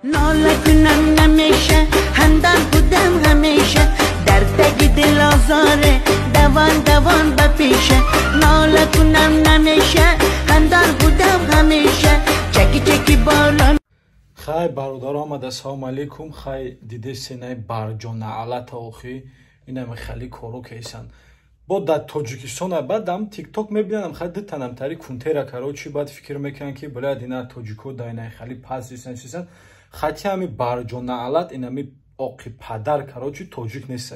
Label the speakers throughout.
Speaker 1: ناله کنم نمیشه همدم بودم همیشه دردی دل آزاره دوان دوان بپیشه ناله کنم نمیشه همدم بودم همیشه چکی چکی بالان
Speaker 2: خای برادرام السلام علیکم خای دیده سینای برجان علت آخی اینم خیلی کارو کیسن با در تاجیکستان بعدم تیک تاک میبینم خیلی دتنم تری کنترا کارو چی بعد فکر میکنن که بلاد اینا تاجیکو داینای خیلی پاس چیزن خاطی همی برجان علت اینمی آقی پدر کارو چی تاجیک نیستی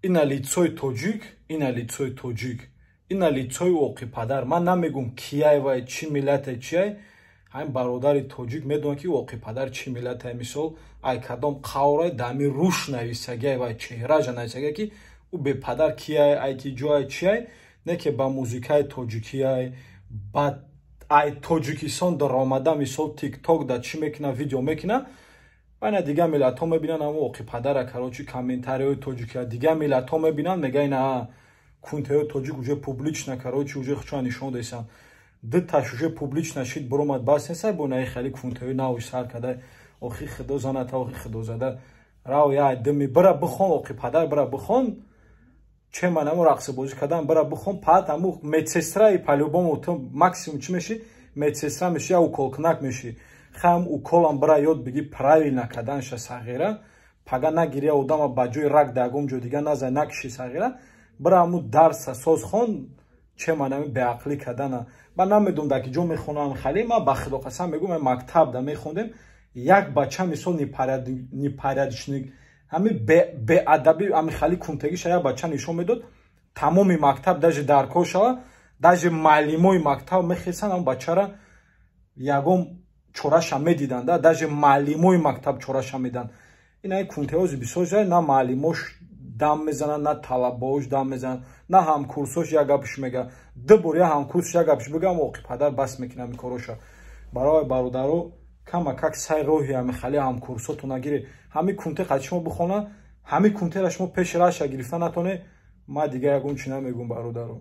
Speaker 2: اینا لیتسوی تاجیک اینا لیتسوی تاجیک اینا لیتسوی آقی پدر من نمیگم کیای و چی ملت چیای هم برادری تاجیک میدونن که واقعی پدر چی ملت مثال ای کدام قوره دمی روش نویسگی و چهره جا نویسگی که او به پدر کیای ای تی جای چیای نه که با موزیکای تاجیکی ای بعد ای تاجیکستان در آمده مثال تیک تاک در چی میکنه ویدیو میکنه و دیگه ملت ها میبینن اما واقعی پدر کراچی کامنتاری های تاجیکی دیگه ملت ها میبینن میگه نه کنترل تاجیک уже публично короч уже хочу нишон десам дташ уже публично шид буромад бас неса бо най хали кунтави навш сар када охи худо заната охи худо зада рав я дми бра бхон охи падар бра бхон че манаму рақс бозӣ кадам бра бхон пат аму медсестраи по-любому то максимум чи меши медсестра меши я уколкнак меши хам уколам бра ёд биги правильно каданша сағира пага нагирия одама ба ҷои рак дагум ҷо дига назай накиши сағира бра аму дарса созхон че манами беақлӣ кадана ман намедонам дар ки ҷо мехонам хали ма ба худо қасам мегӯм мактабда мехондем як бача мисол непорядочник ҳами беадаби ами хали кунтагиша як бача нишон медод тамоми мактаб даже даркор шава даже маълимои мактаб мехесан ам бачара ягон чораша медидан да даже маълимои мактаб чораша медидан инаи кунтаози бисёр ҷай на маълимош дам мезананд на талабош дам мезананд на ҳамкурсош як гапш мега ду бор я ҳамкурс як гапш бигам оқи падар бас мекунам ин короша барои бародаро кама как сай роҳи ами хали ҳамкурсоту нагири ҳами кунте қад шумо бихона ҳами кунтера шумо пеши раша гирифта натоне ма дига ягон чи намегум бародаро